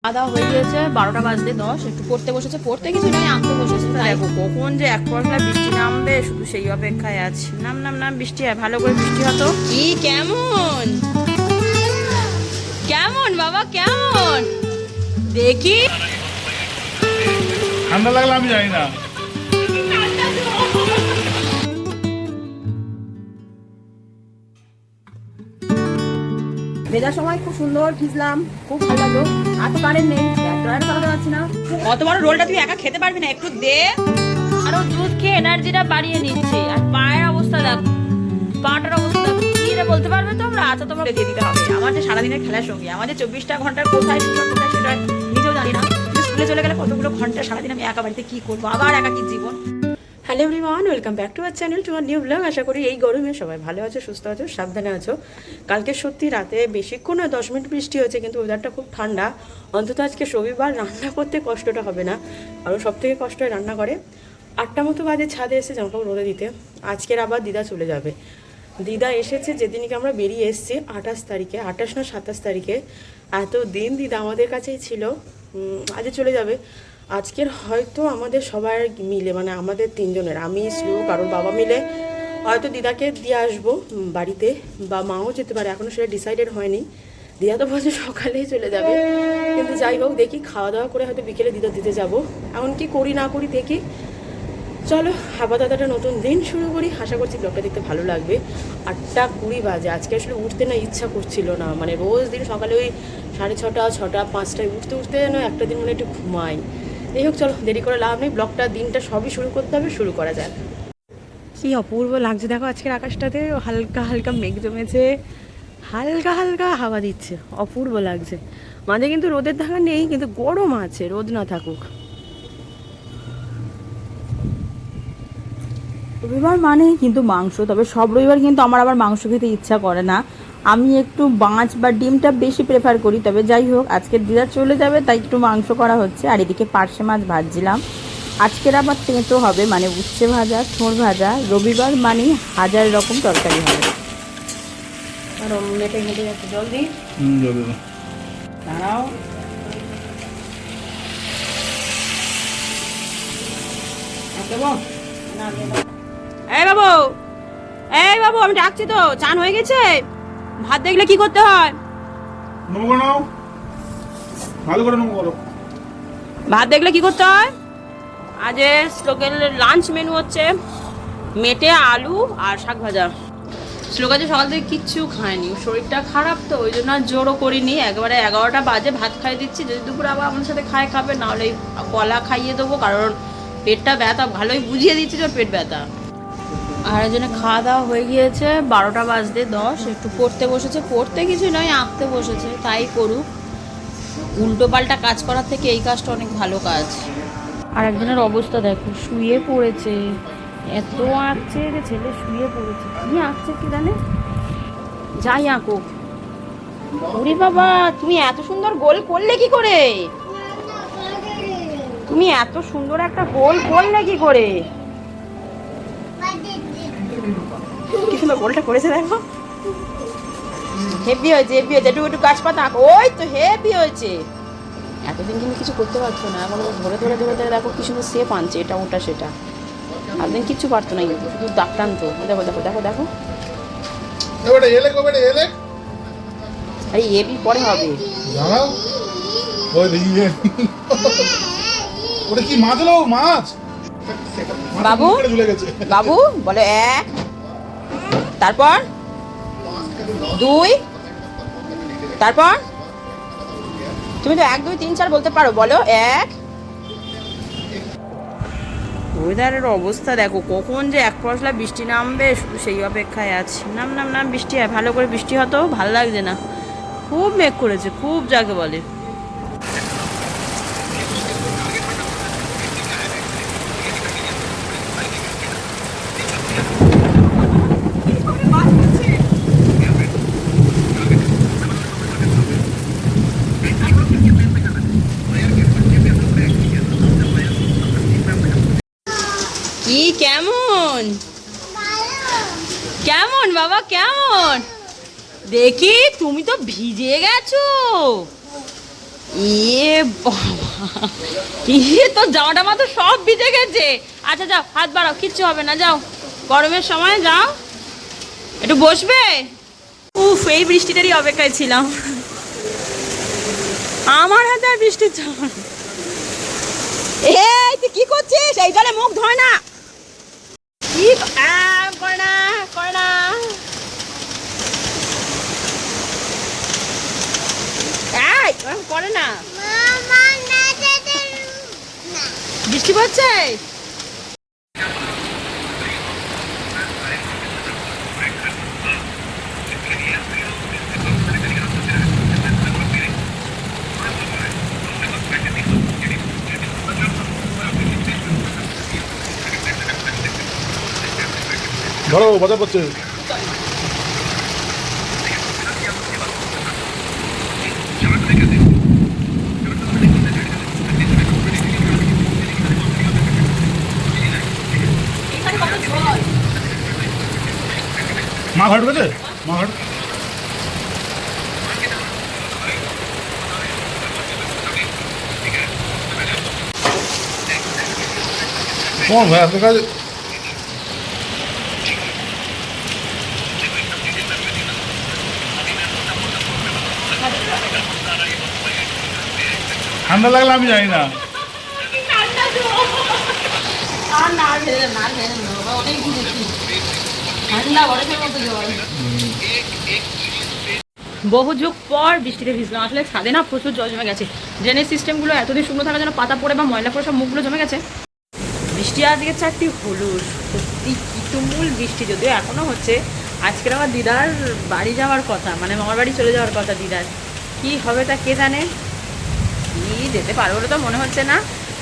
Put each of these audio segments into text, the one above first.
খাওয়া হয়ে গিয়েছে 12টা বাজতে 10 একটু পড়তে বসেছে পড়তে কিছু নয় আঁকতে বসেছে দেখো কখন যে এক পশলা বৃষ্টি নামবে শুধু সেই অপেক্ষায় আছি। নাম নাম নাম বৃষ্টি হয়, ভালো করে বৃষ্টি হতো। কি কেমন কেমন বাবা কেমন দেখি ঠান্ডা লাগলে আমি জানি না। ভেজার সময় খুব সুন্দর ভিজলাম, খুব ভালো লাগলো। আর তো কারেন্ট নেই, ড্রয়ার চালাতে পারছি না। কত বড় রোলটা তুই একা খেতে পারবি না, একটু দে। আরো দুধ খেয়ে এনার্জিটা বাড়িয়ে নিচ্ছে। আর পায়ের অবস্থা দেখো, পাটার অবস্থা দেখো। কি রে বলতে পারবে তোমরা? আচ্ছা তোমরা দিয়ে দিতে হবে। আমার যে সারাদিনের খেলার সঙ্গে আমাদের 24টা ঘন্টার কোথায় সেটা নিজেও জানি না। স্কুলে চলে গেলে কতগুলো ঘন্টা সারাদিন আমি একা বাড়িতে কি করবো, আবার একা কি জীবন। Hello everyone, welcome back to our channel, to our new blog. আশা করি এই গরমে সবাই ভালো আছো, সুস্থ আছো, সাবধানে আছো। কালকে সত্যি রাতে বেশিক্ষণ না 10 মিনিট বৃষ্টি হয়েছে, কিন্তু ওয়েদারটা খুব ঠান্ডা। অন্তত আজকে রবিবার রান্না করতে কষ্টটা হবে না। কারণ সব থেকে কষ্ট হয় রান্না করে 8টা মতো বাজে ছাদে এসে জামাকাপড় রোদে দিতে। আজকের আবার দিদা চলে যাবে। দিদা এসেছে যেদিনকে আমরা বেরিয়ে এসেছি 28 তারিখে, 28 না 27 তারিখে। এতদিন দিদা আমাদের কাছেই ছিল, আজ চলে যাবে। আজকের হয়তো আমাদের সবার মিলে, মানে আমাদের তিনজনের, আমি শ্লোক কারোর বাবা মিলে হয়তো দিদাকে দিয়ে আসবো বাড়িতে, বা মাও যেতে পারে, এখনও সেটা ডিসাইডেড হয়নি। দিদা তো বলছে সকালেই চলে যাবে, কিন্তু যাই হোক দেখি, খাওয়া দাওয়া করে হয়তো বিকেলে দিদা দিতে যাবো। এখন কি করি না করি দেখি। চলো আপাতত একটা নতুন দিন শুরু করি। আশা করছি ব্লগটা দেখতে ভালো লাগবে। 8টা 20 বাজে। আজকে আসলে উঠতে না ইচ্ছা করছিল না, মানে রোজ দিন সকালে ওই 6:30, 6টা 5টায় উঠতে উঠতে যেন একটা দিন মানে একটু ঘুমাই। যাই হোক চলো, দেরি করে লাভ নেই, ব্লগটা দিনটা সবই শুরু করতে হবে, শুরু করা যাক। কি অপূর্ব লাগছে দেখো আজকের আকাশটাতে, হালকা হালকা মেঘ জমেছে, হালকা হালকা হাওয়া দিচ্ছে, অপূর্ব লাগছে। মাঝে কিন্তু রোদের দেখা নেই, কিন্তু গরম আছে, রোদ না থাকুক। রবিবার মানেই কিন্তু মাংস, তবে সব রবিবার কিন্তু আমার আবার মাংস খেতে ইচ্ছা করে না। আমি একটু মাছ বা ডিমটা বেশি প্রেফার করি। তবে যাই হোক, আজকে দিদা চলে যাবে তাই একটু মাংস করা হচ্ছে। আর এদিকে পার্শে মাছ ভাজছিলাম। আজকের আবার তেঁতো হবে, মানে উচ্ছে ভাজা, থোড় ভাজা। রবিবার মানেই 1000 রকম তরকারি হবে। আর মেটে ঘেটে যাচ্ছে, জল দিই, জলে দাও। দাঁড়াও। এই বাবু, এই বাবু, আমি ডাকছি তো। চান হয়ে গেছে? ভাত দেখলে কি করতে হয়? নমো নাও, ভালো করে নমো করো। ভাত দেখলে কি করতে হয়? আজ শ্লোকের লাঞ্চ মেনু হচ্ছে মেটে আলু আর শাক ভাজা। শ্লোক আজ সকাল থেকে কিচ্ছু খায়নি, ওর শরীরটা খারাপ তো ওই জন্য আর জোরও করিনি। একবারে 11টা বাজে ভাত খাইয়ে দিচ্ছি। যদি দুপুরে আবার আমার সাথে খাবে, না হলে কলা খাইয়ে দেবো, কারণ পেটটা ব্যথা, ভালোই বুঝিয়ে দিচ্ছি যে ওর পেট ব্যথা। আর জন্য খাওয়া দাওয়া হয়ে গিয়েছে 12টা বাজতে 10 একটু পড়তে বসেছে পড়তে কিছু নয় আঁকতে বসেছে, তাই করুক। উল্টো পাল্টা কাজ করার থেকে এই কাজটা অনেক ভালো কাজ। আর একজনের অবস্থা দেখো, শুয়ে পড়েছে, এত আঁকছে যে ছেলে শুয়ে পড়েছে। কি আঁকছে কি জানে, যাই আঁকুক। ওরে বাবা, তুমি এত সুন্দর গোল করলে কি করে? তুমি এত সুন্দর একটা গোল করলে কি করে? কি সুন্দর গোলটা করেছে দেখো, হেভি হয়েছে, হেভি হয়েছে। একটু একটু গাছপাতা আঁকো, ওই তো হেভি হয়েছে। এতদিন কিন্তু কিছু করতে পারছো না, এখন ধরে ধরে ধরে ধরে দেখো কি সুন্দর শেপ আনছে, এটা ওটা সেটা। এতদিন কিচ্ছু পারতো না, শুধু দাগ টানতো। দেখো দেখো দেখো দেখো, এবারে এলে আরে এবি পরে হবে। দাঁড়াও, ওই দিয়ে ওটা কি মাছ হলো? মাছ বাবু, ঝুলে গেছে। বাবু বলো 1, তারপর 2, তারপর তুমি তো 1 2 3 4 বলতে পারো, বলো 1। ওয়েদারের অবস্থা দেখো, কখন যে এক পশলা বৃষ্টি নামবে শুধু সেই অপেক্ষায় আছি। নাম নাম নাম বৃষ্টি হয়, ভালো করে বৃষ্টি হতো, ভালো লাগছে না। খুব মেঘ করেছে, খুব যাকে বলে। কি কেমন কেমন বাবা কেমন দেখি, তুমি তো ভিজে গেছো। ইয়ে বাবা, ইয়ে তো জামাটা মাত্র সব ভিজে গেছে। আচ্ছা যাও, হাত বাড়াও, কিচ্ছু হবে না, যাও, গরমের সময় যাও, একটু বসবে। উফ, এই বৃষ্টিটারই অপেক্ষায় ছিলাম। আমার হাতে আর বৃষ্টির জামা। এই তুই কি করছিস? এই জলে মুখ ধোয় না। কি করে না, করে না। এই করে না, বৃষ্টি পড়ছে। ধরো, বাজা পড়ছে। মা ঘাট গেছে, মা ঘাট। কোন ভাই আপনার কাছে? ঠান্ডা লাগলে আমি জানি না। বহু যুগ পর বৃষ্টিতে ভিজলাম। আসলে ছাদে না প্রচুর জল জমে গেছে। ড্রেনেজ সিস্টেমগুলো এতদিন শুকনো থাকার জন্য পাতা পড়ে বা ময়লা পড়ে সব মুখগুলো জমে গেছে। বৃষ্টি আজকে চারটি হলুদ, সত্যি কি তুমুল বৃষ্টি, যদিও এখনও হচ্ছে। আজকের আমার দিদার বাড়ি যাওয়ার কথা, মানে মামার বাড়ি চলে যাওয়ার কথা দিদার। কি হবে তা কে জানে, কি যেতে পারবো বলে তো মনে হচ্ছে না।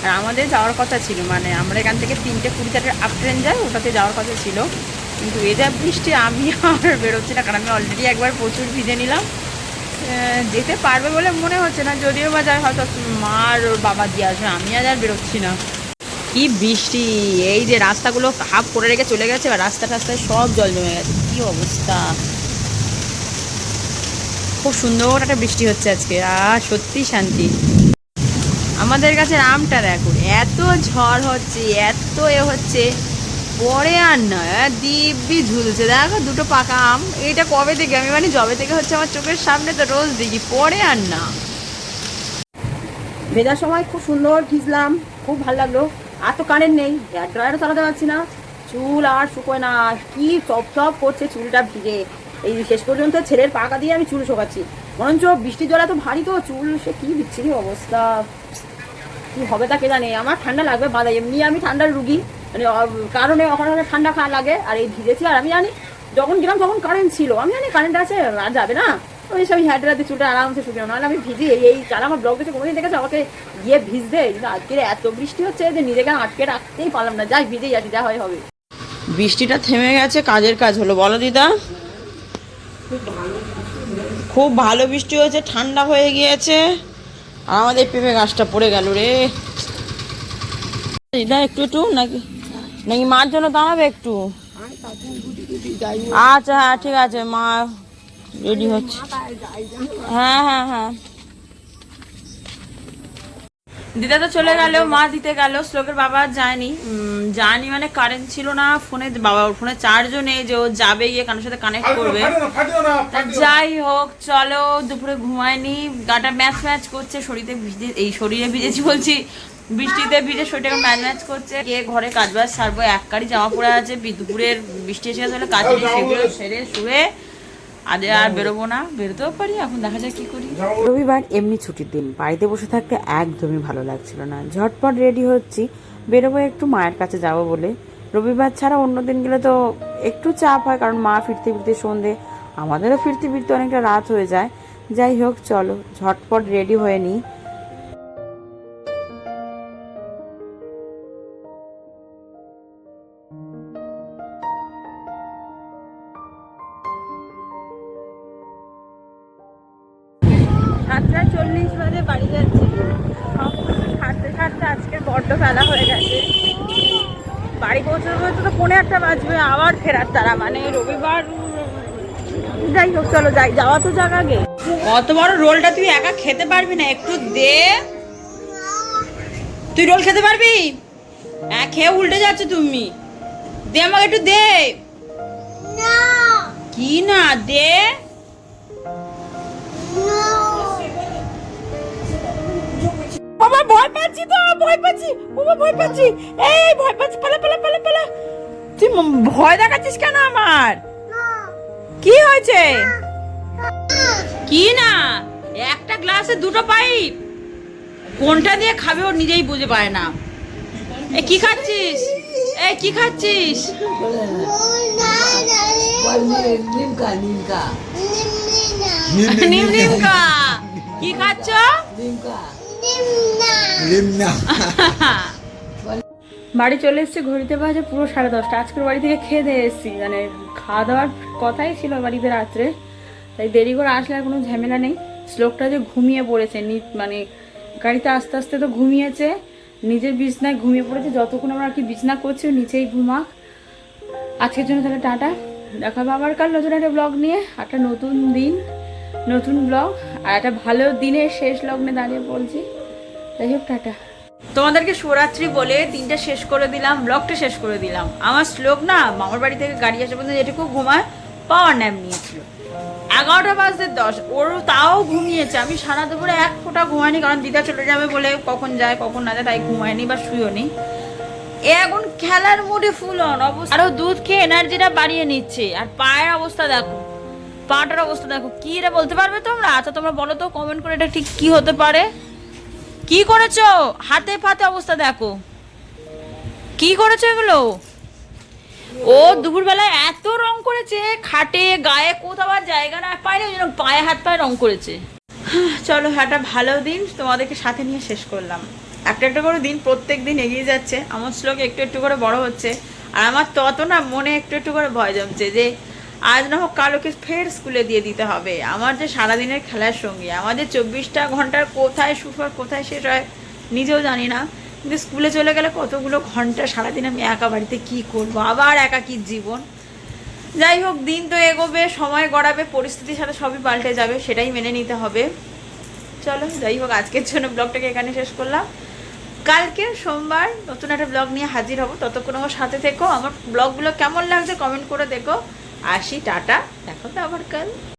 আর আমাদের যাওয়ার কথা ছিল, মানে আমরা এখান থেকে 3:24 আপ ট্রেন যায়, ওটাতে যাওয়ার কথা ছিল। কিন্তু এ যা বৃষ্টি, আমি আর বেরোচ্ছি না, কারণ আমি অলরেডি একবার প্রচুর ভিজে নিলাম। যেতে পারবে বলে মনে হচ্ছে না, যদিও বা যায় হয়তো মা আর ওর বাবা দিয়ে আসবে, আমি আর বেরোচ্ছি না। কি বৃষ্টি, এই যে রাস্তাগুলো হাফ করে রেখে চলে গেছে, আর রাস্তায় সব জল জমে গেছে, কি অবস্থা। খুব সুন্দর একটা বৃষ্টি হচ্ছে আজকে, আর সত্যি শান্তি। আমাদের কাছে আমটা দেখো, এত ঝড় হচ্ছে, এত হচ্ছে, পরে আর না, দিব্যি ঝুলছে। দেখো দুটো পাকা আম, এটা কবে থেকে, আমি মানে জবে থেকে হচ্ছে আমার চোখের সামনে, তো রোজ দেখি, পরে আর না। ভেজার সময় খুব সুন্দর ভিজলাম, খুব ভালো লাগলো। আর তো কারেন্ট নেই, হেয়ার ড্রায়ারও চালাতে পারছি না, চুল আর শুকোয় না, কি চপ করছে চুলটা ভিজে। এই শেষ পর্যন্ত ছেলের পাকা দিয়ে আমি চুল শোকাচ্ছি, বরঞ্চ বৃষ্টির জল এত ভারী তো চুল, সে কি বিচ্ছিরি অবস্থা। কি হবে তা কে জানে। আমার ঠান্ডা লাগবে বাধা, এমনি আমি ঠান্ডার রুগী, মানে কারণে ওখানে ঠান্ডা খাওয়া লাগে। আর এই ভিজেছি, আর আমি জানি যখন গেলাম তখন কারেন্ট ছিল, আমি জানি কারেন্ট আছে আর যাবে না, ওই সব হেয়ার ড্রায়ার দিয়ে চুলটা আরামসে শুকিয়ে, নাহলে আমি ভিজি। এই যারা আমার ব্লগ দেখে কোনোদিন দেখেছে আমাকে গিয়ে ভিজতে, কিন্তু আজকে এত বৃষ্টি হচ্ছে যে নিজেকে আটকে রাখতেই পারলাম না, যাই ভিজেই আসি, যা হয় হবে। বৃষ্টিটা থেমে গেছে, কাজের কাজ হলো, বলো দিদা। খুব ভালো বৃষ্টি হয়েছে, ঠান্ডা হয়ে গিয়েছে। আর আমাদের পেঁপে গাছটা পড়ে গেল রে দিদা, একটু নাকি নাকি মার জন্য দাঁড়াবে একটু? আচ্ছা হ্যাঁ ঠিক আছে, মা রেডি হচ্ছে। হ্যাঁ দিদা তো চলে গেল, মা দিতে গেল, শ্লোকের বাবা যায়নি মানে কারেন্ট ছিল না ফোনে, বাবার ফোনে চার্জও নেই যে ও যাবে গিয়ে কারোর সাথে কানেক্ট করবে। যাই হোক চলো, দুপুরে ঘুমায়নি, গাটা ম্যাচ করছে, শরীরে ভিজেছি বলছি, বৃষ্টিতে ভিজে শরীরটাকে ম্যাচ করছে। গিয়ে ঘরে কাজবাজ সারবো, এক কারি জামা পড়ে আছে, দুপুরের বৃষ্টি এসে গেছে, কাজ সেগুলো সেরে শুয়ে আর বেরোবো না, বেরোতেও পারি, এখন দেখা যায় কি করি। রবিবার এমনি ছুটির দিন, বাড়িতে বসে থাকতে একদমই ভালো লাগছিল না। ঝটপট রেডি হচ্ছি, বেরোবো একটু মায়ের কাছে যাব বলে। রবিবার ছাড়া অন্য দিন গেলে তো একটু চাপ হয়, কারণ মা ফিরতে সন্ধে, আমাদেরও ফিরতে অনেকটা রাত হয়ে যায়। যাই হোক চলো ঝটপট রেডি হয়ে নিই। বাড়ি যাচ্ছি, সব ছাড়তে আজকে বড্ড ফেলা হয়ে গেছে। বাড়ি পৌঁছতে তো 1:45 বাজবে, আবার ফেরার তারা, মানে রবিবার। যাই হোক চলো যাই, যাওয়া তো যাক আগে। অত বড় রোলটা তুই একা খেতে পারবি না, একটু দে। তুই রোল খেতে পারবি? খেয়ে উল্টে যাচ্ছ তুমি। দে আমাকে একটু দে। কি না দে? বাবা ভয় পাচ্ছি তো, ভয় পাচ্ছি বাবা, ভয় পাচ্ছি। এই ভয় পাচ্ছি, পালা পালা পালা পালা। তুই ভয় দেখাচ্ছিস কেন আমার? কি হয়েছে? কি না, একটা গ্লাসে দুটো পাইপ, কোনটা দিয়ে খাবে ও নিজেই বুঝে পায় না। এ কি খাচ্ছিস? এই কি খাচ্ছিস? নিমকা। কি খাচ্ছ? বাড়ি চলে এসেছি, ঘড়িতে বাজে পুরো 10:30। আজকের বাড়ি থেকে খেয়ে দিয়ে এসেছি, মানে খাওয়া দাওয়ার কথাই ছিল বাড়িতে রাত্রে, তাই দেরি করে আসলে আর কোনো ঝামেলা নেই। শ্লোকটা যে ঘুমিয়ে পড়েছে, মানে গাড়িতে আস্তে আস্তে তো ঘুমিয়েছে, নিজের বিছনায় ঘুমিয়ে পড়েছে। যতক্ষণ আমরা আর কি বিছনা করছি ও নিচেই ঘুমাক। আজকের জন্য তাহলে টাটা, দেখাবো আবার কাল নতুন একটা ব্লগ নিয়ে। একটা নতুন দিন, নতুন ব্লগ, আর একটা ভালো দিনের শেষ লগ্নে দাঁড়িয়ে বলছি। যাই হোক, টাটা। তোমাদেরকে শিবরাত্রি বলে দিনটা শেষ করে দিলাম, ব্লগটা শেষ করে দিলাম। আমার শ্লোক না মামার বাড়ি থেকে গাড়ি আসে পর্যন্ত যেটুকু ঘুমায় পাওয়ার ন্যাপ নিয়েছিল। 11:10 ওর তাও ঘুমিয়েছে। আমি সারা দুপুরে এক ফোঁটা ঘুমাইনি, কারণ দিদা চলে যাবে বলে কখন যায় কখন না যায়, তাই ঘুমায়নি বা শুয়েও নি। এখন খেলার মুডে ফুল অন অবস্থা, আরো দুধ খেয়ে এনার্জিটা বাড়িয়ে নিচ্ছে। আর পায়ের অবস্থা দেখো, পাটার অবস্থা দেখো। কি এটা বলতে পারবে তোমরা? আচ্ছা তোমরা বলো তো কমেন্ট করে, এটা ঠিক কি হতে পারে? কি করেছো? হাতে ফাতে অবস্থা দেখো, কি করেছো এগুলো? ও দুপুরবেলায় এত রং করেছে খাটে গায়ে, কোথাও আর জায়গা না পায়নি, ওই জন্য পায়ে হাত পায়ে রং করেছে। চলো, একটা ভালো দিন তোমাদেরকে সাথে নিয়ে শেষ করলাম। একটা একটা করে দিন প্রত্যেক দিন এগিয়ে যাচ্ছে, আমার শ্লোক একটু একটু করে বড় হচ্ছে। আর আমার তত না মনে একটু একটু করে ভয় জমছে যে আজ না হোক কাল ওকে ফের স্কুলে দিয়ে দিতে হবে। আমার যে সারাদিনের খেলার সঙ্গী, আমাদের 24টা ঘন্টার কোথায় শুরু হয় কোথায় শেষ হয় নিজেও জানি না, কিন্তু স্কুলে চলে গেলে কতগুলো ঘন্টা সারাদিন আমি একা বাড়িতে কি করব, আবার একাকী জীবন। যাই হোক, দিন তো এগোবে, সময় গড়াবে, পরিস্থিতির সাথে সবই পাল্টে যাবে, সেটাই মেনে নিতে হবে। চলো, যাই হোক, আজকের জন্য ব্লগটাকে এখানে শেষ করলাম। কালকে সোমবার নতুন একটা ব্লগ নিয়ে হাজির হব, ততক্ষণ আমার সাথে থেকো। আমার ব্লগগুলো কেমন লাগছে কমেন্ট করে দেখো। আসি, টাটা, দেখো তো আবার কাল।